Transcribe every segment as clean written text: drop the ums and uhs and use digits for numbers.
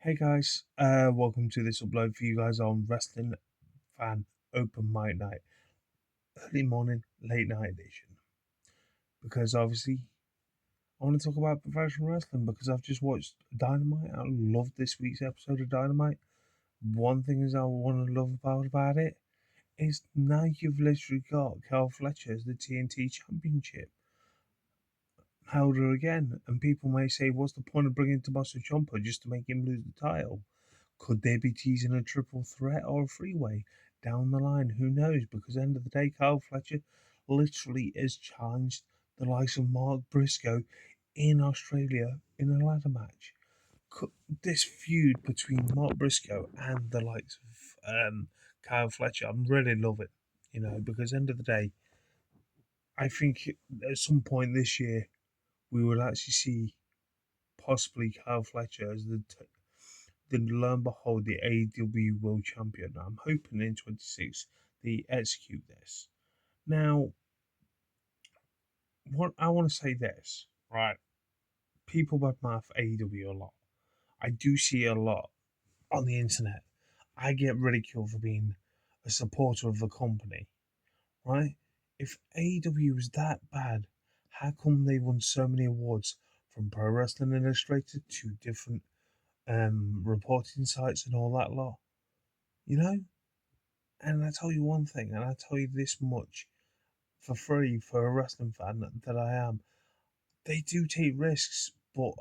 Hey guys, welcome to this upload for you guys on Wrestling Fan Open Mic Night, early morning, late night edition. Because obviously, I want to talk about professional wrestling because I've just watched Dynamite. I loved this week's episode of Dynamite. One thing is I want to love about it is now you've literally got Carl Fletcher as the TNT Championship holder again, and people may say, "What's the point of bringing Tommaso Ciampa just to make him lose the title?" Could they be teasing a triple threat or a freeway down the line? Who knows? Because at the end of the day, Kyle Fletcher literally has challenged the likes of Mark Briscoe in Australia in a ladder match. This feud between Mark Briscoe and the likes of Kyle Fletcher, I'm really loving. Because at the end of the day, I think at some point this year we would actually see possibly Kyle Fletcher as then lo and behold, the AEW World Champion. I'm hoping in 26 they execute this. Now, what I want to say this, right? People badmouth AEW a lot. I do see a lot on the internet. I get ridiculed for being a supporter of the company, right? If AEW was that bad, how come they won so many awards from Pro Wrestling Illustrated to different reporting sites and all that lot? You know, And I tell you one thing, and I tell you this much for free for a wrestling fan that I am. They do take risks, but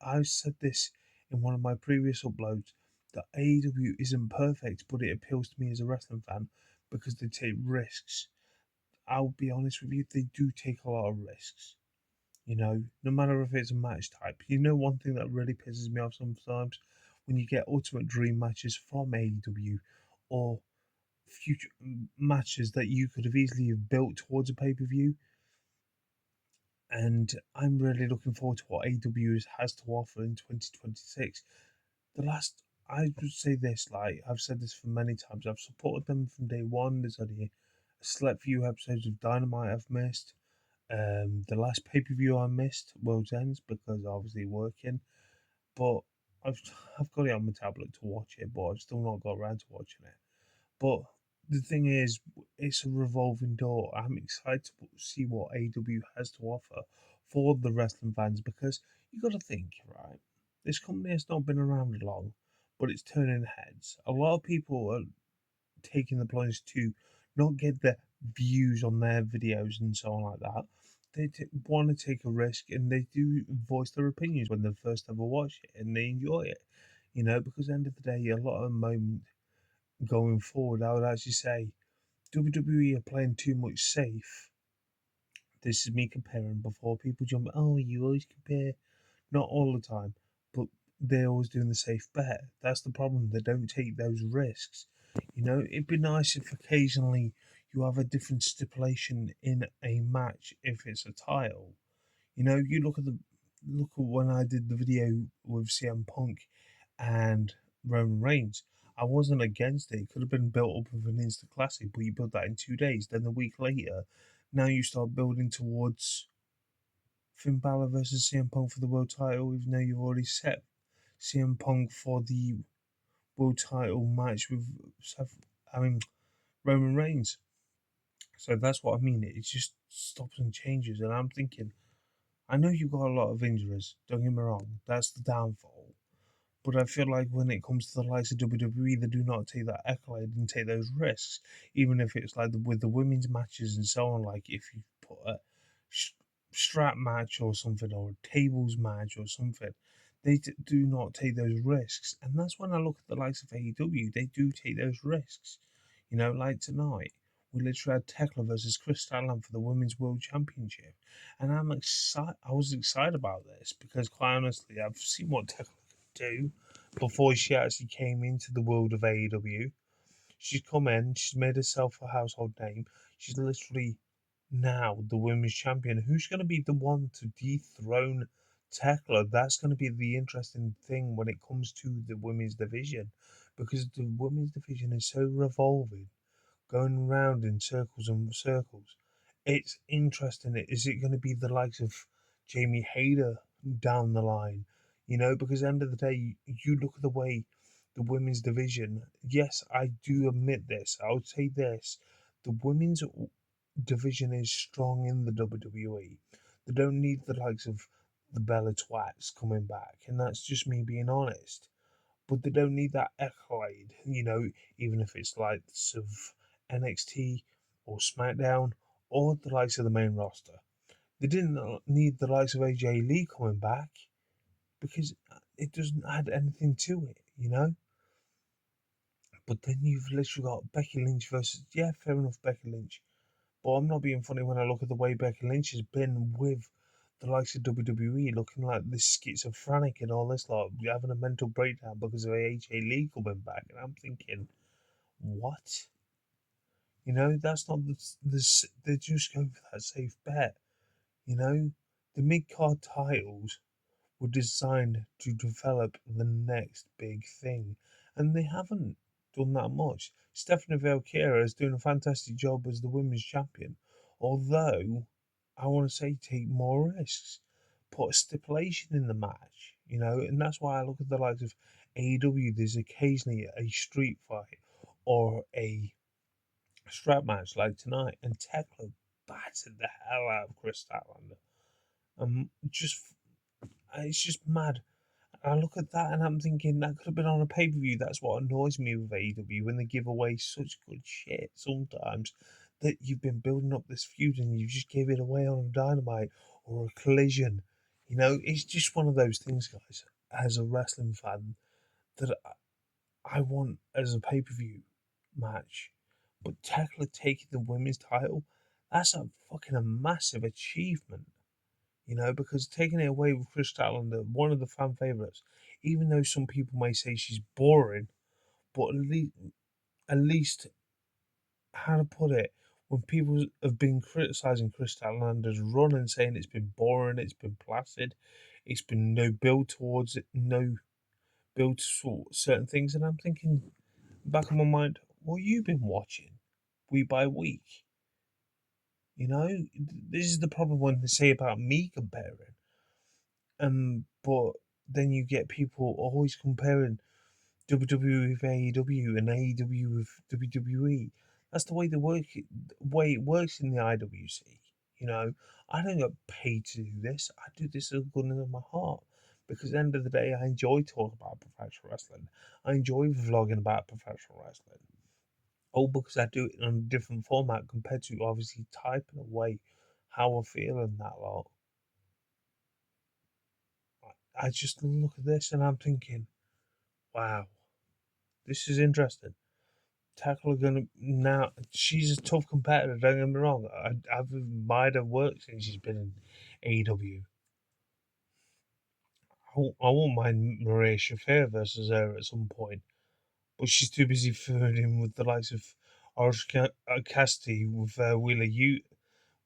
I said this in one of my previous uploads that AEW isn't perfect, but it appeals to me as a wrestling fan because they take risks. I'll be honest with you, they do take a lot of risks. No matter if it's a match type. One thing that really pisses me off sometimes when you get Ultimate Dream matches from AEW or future matches that you could have easily have built towards a pay per view. And I'm really looking forward to what AEW has to offer in 2026. I would say this, like I've said this for many times, I've supported them from day one. There's only a select few episodes of Dynamite I've missed. The last pay per view I missed, World's Ends, because obviously working. But I've I've got it on my tablet to watch it, but I've still not got around to watching it. But the thing is, it's a revolving door. I'm excited to see what AEW has to offer for the wrestling fans because you got to think, right? This company has not been around long, but it's turning heads. A lot of people are taking the plunge to not get the views on their videos and so on like that. They want to take a risk and they do voice their opinions when they first ever watch it and they enjoy it. Because at the end of the day, a lot of the moment going forward, I would actually say WWE are playing too much safe. This is me comparing before people jump. Oh, you always compare. Not all the time, but they're always doing the safe bet. That's the problem. They don't take those risks. It'd be nice if occasionally you have a different stipulation in a match if it's a title. You look at when I did the video with CM Punk and Roman Reigns. I wasn't against it. It could have been built up with an instant classic, but you build that in 2 days. Then a week later, now you start building towards Finn Balor versus CM Punk for the world title, even though you've already set CM Punk for the world title match with Roman Reigns. So that's what I mean. It just stops and changes, and I'm thinking, I know you've got a lot of injuries. Don't get me wrong. That's the downfall. But I feel like when it comes to the likes of WWE, they do not take that accolade and take those risks, even if it's like with the women's matches and so on. Like if you put a strap match or something, or a tables match or something, they do not take those risks. And that's when I look at the likes of AEW, they do take those risks. Like tonight, we literally had Thekla versus Chris Statlander for the Women's World Championship. And I'm excited. I was excited about this because, quite honestly, I've seen what Thekla do before she actually came into the world of AEW. She's come in, she's made herself a household name. She's literally now the women's champion. Who's going to be the one to dethrone Tekla? That's going to be the interesting thing when it comes to the women's division because the women's division is so revolving, going round in circles and circles. It's interesting. Is it going to be the likes of Jamie Hayter down the line? Because at the end of the day, you look at the way the women's division, yes, I do admit this. I would say this: the women's division is strong in the WWE. They don't need the likes of the Bella Twats coming back, and that's just me being honest. But they don't need that accolade, even if it's likes of NXT or SmackDown or the likes of the main roster. They didn't need the likes of AJ Lee coming back because it doesn't add anything to it. But then you've literally got Becky Lynch versus, yeah, fair enough, Becky Lynch. But I'm not being funny when I look at the way Becky Lynch has been with the likes of WWE, looking like this schizophrenic and all this lot, having a mental breakdown because of AJ Lee coming back. And I'm thinking, what? That's not they just go for that safe bet. The mid card titles were designed to develop the next big thing, and they haven't done that much. Stephanie Valkyria is doing a fantastic job as the women's champion, although I want to say take more risks, put a stipulation in the match, and that's why I look at the likes of AEW. There's occasionally a street fight or a strap match like tonight, and Thekla battered the hell out of Chris Statlander. Just it's just mad. I look at that and I'm thinking that could have been on a pay per view. That's what annoys me with AEW when they give away such good shit sometimes that you've been building up this feud and you just gave it away on a Dynamite or a Collision. It's just one of those things, guys. As a wrestling fan, that I want as a pay per view match. But Tekla taking the women's title, that's a fucking a massive achievement. Because taking it away with Chris Statlander, one of the fan favourites, even though some people may say she's boring, but at least how to put it, when people have been criticising Chris Statlander's run and saying it's been boring, it's been placid, it's been no build towards it, no build to certain things, and I'm thinking, back in my mind, what you been watching week by week? This is the problem when they say about me comparing. But then you get people always comparing WWE with AEW and AEW with WWE. That's the way way it works in the IWC. I don't get paid to do this. I do this as goodness of my heart. Because at the end of the day, I enjoy talking about professional wrestling. I enjoy vlogging about professional wrestling. All because I do it in a different format compared to obviously typing away how I feel and that lot. I just look at this and I'm thinking, wow, this is interesting. Tackle gonna now. She's a tough competitor. Don't get me wrong. I've admired her work since she's been in AEW. I won't mind Maria Shafir versus her at some point, but she's too busy feuding with the likes of Orange Cassidy with Wheeler Ute,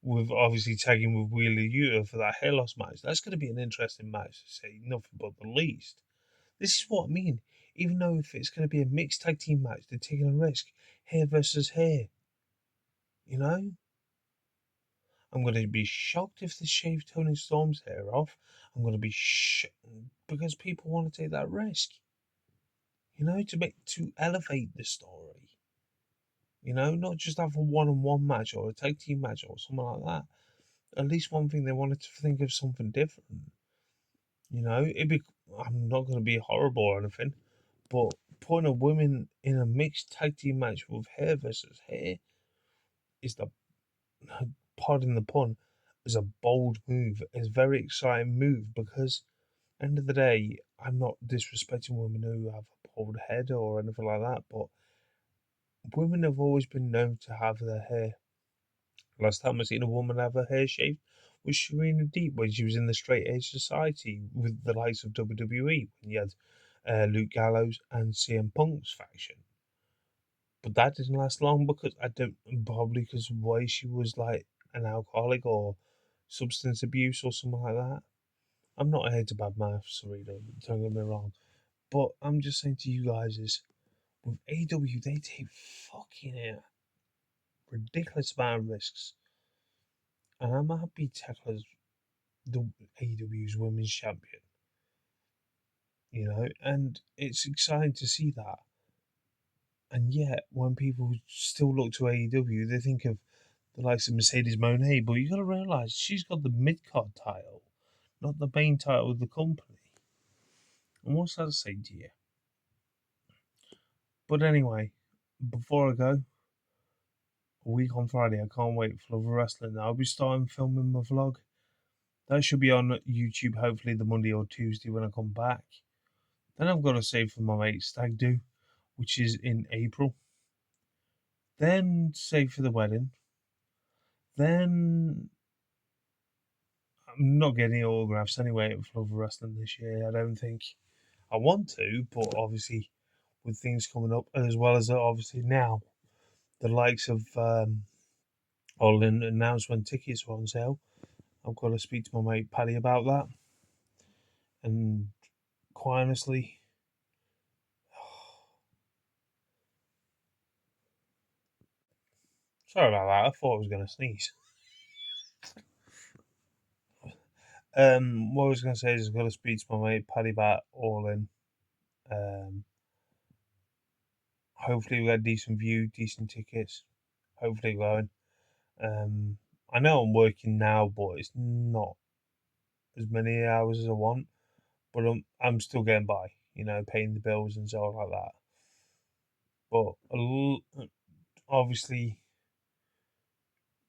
with obviously tagging with Wheeler Ute for that hair loss match. That's going to be an interesting match, to say nothing but the least. This is what I mean. Even though if it's going to be a mixed tag team match, they're taking a risk. Hair versus hair. You know? I'm going to be shocked if they shave Tony Storm's hair off. I'm going to be because people want to take that risk. To elevate the story. Not just have a one-on-one match or a tag team match or something like that. At least one thing they wanted to think of something different. It'd be. I'm not going to be horrible or anything, but putting a woman in a mixed tag team match with hair versus hair is the, pardon the pun, is a bold move. It's a very exciting move because, end of the day, I'm not disrespecting women who have a bald head or anything like that, but women have always been known to have their hair. Last time I seen a woman have her hair shaved was Serena Deep when she was in the Straight Edge Society with the likes of WWE when you had Luke Gallows and CM Punk's faction. But that didn't last long because I don't probably because why she was like an alcoholic or substance abuse or something like that. I'm not here to badmouth Serena, don't get me wrong. But I'm just saying to you guys is with AW they take fucking ridiculous amount of risks. And I'm happy Tekla's the AEW's women's champion. and it's exciting to see that. And yet, when people still look to AEW, they think of the likes of Mercedes Moné, but you got to realize she's got the mid card title, not the main title of the company. And what's that say to you? But anyway, before I go, a week on Friday, I can't wait for Love Wrestling. I'll be starting filming my vlog. That should be on YouTube hopefully the Monday or Tuesday when I come back. Then I've got to save for my mate Stag Do, which is in April. Then save for the wedding. Then I'm not getting any autographs anyway for Love Wrestling this year. I don't think I want to, but obviously with things coming up, as well as obviously now the likes of All In announced when tickets were on sale. I've got to speak to my mate Paddy about that. And quite honestly, sorry about that. I thought I was going to sneeze. What I was going to say is I've got to speak to my mate Paddy about All In. Hopefully we got a decent view, decent tickets. Hopefully going. I know I'm working now, but it's not as many hours as I want. But I'm still getting by, paying the bills and stuff like that. But obviously,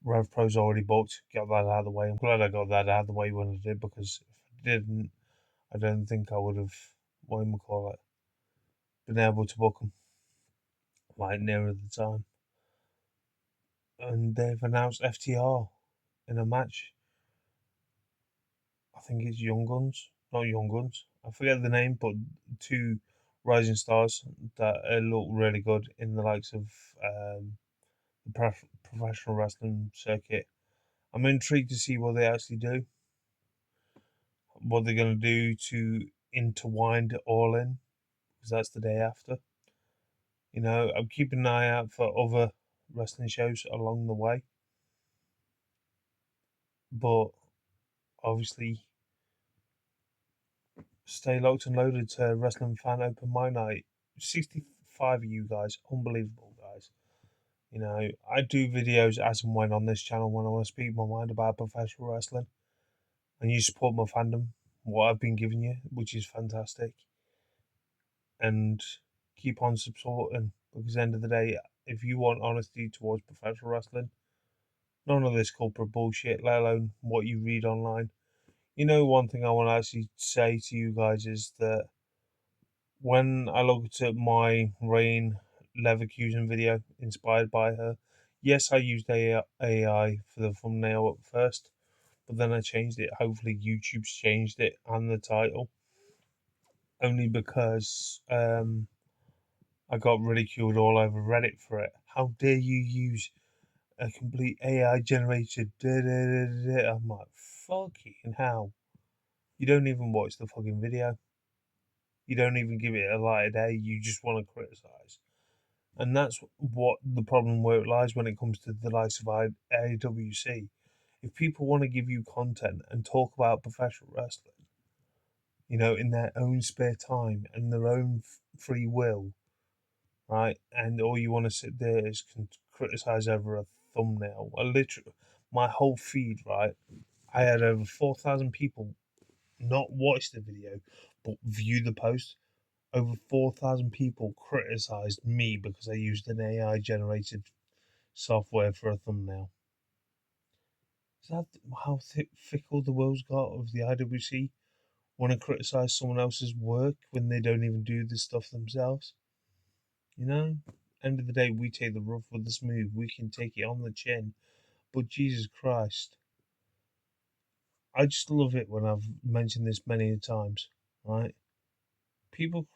Rev Pro's already booked. Got that out of the way. I'm glad I got that out of the way when I did, because if I didn't, I don't think I would have, what do you call it, been able to book them like nearer the time. And they've announced FTR in a match. I think it's Young Guns, not Young Guns. I forget the name, but two rising stars that look really good in the likes of the professional wrestling circuit. I'm intrigued to see what they actually do, what they're going to do to intertwine it all in, because that's the day after. I'm keeping an eye out for other wrestling shows along the way, but obviously stay locked and loaded to Wrestling Fan Open My Night. 65 of you guys, unbelievable guys. I do videos as and when on this channel when I want to speak my mind about professional wrestling, and you support my fandom, what I've been giving you, which is fantastic. And keep on supporting, because at the end of the day, if you want honesty towards professional wrestling, none of this corporate bullshit, let alone what you read online. One thing I want to actually say to you guys is that when I looked at my Rain Leverkusen video inspired by her, yes, I used AI for the thumbnail at first, but then I changed it. Hopefully, YouTube's changed it and the title, only because I got ridiculed all over Reddit for it. How dare you use a complete AI generated? I'm like, fucking hell. You don't even watch the fucking video. You don't even give it a light of day. You just want to criticize. And that's what the problem where it lies when it comes to the likes of AWC. If people want to give you content and talk about professional wrestling, in their own spare time and their own free will, right? And all you want to sit there is criticize over a thumbnail. Literally, my whole feed, right? I had over 4,000 people not watch the video, but view the post. Over 4,000 people criticized me because I used an AI generated software for a thumbnail. Is that how fickle the world's got of the IWC? Want to criticize someone else's work when they don't even do this stuff themselves? End of the day, we take the rough with the smooth. We can take it on the chin. But Jesus Christ, I just love it when I've mentioned this many times, right? People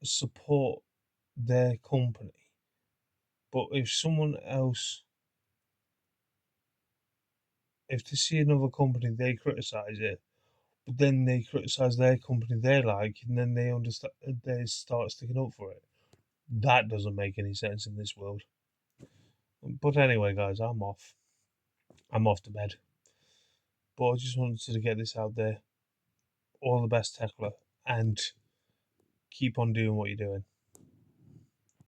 support their company, but if they see another company, they criticize it, but then they criticize their company they like, and then they start sticking up for it. That doesn't make any sense in this world. But anyway, guys, I'm off. I'm off to bed. But I just wanted to get this out there. All the best, Thekla, and keep on doing what you're doing.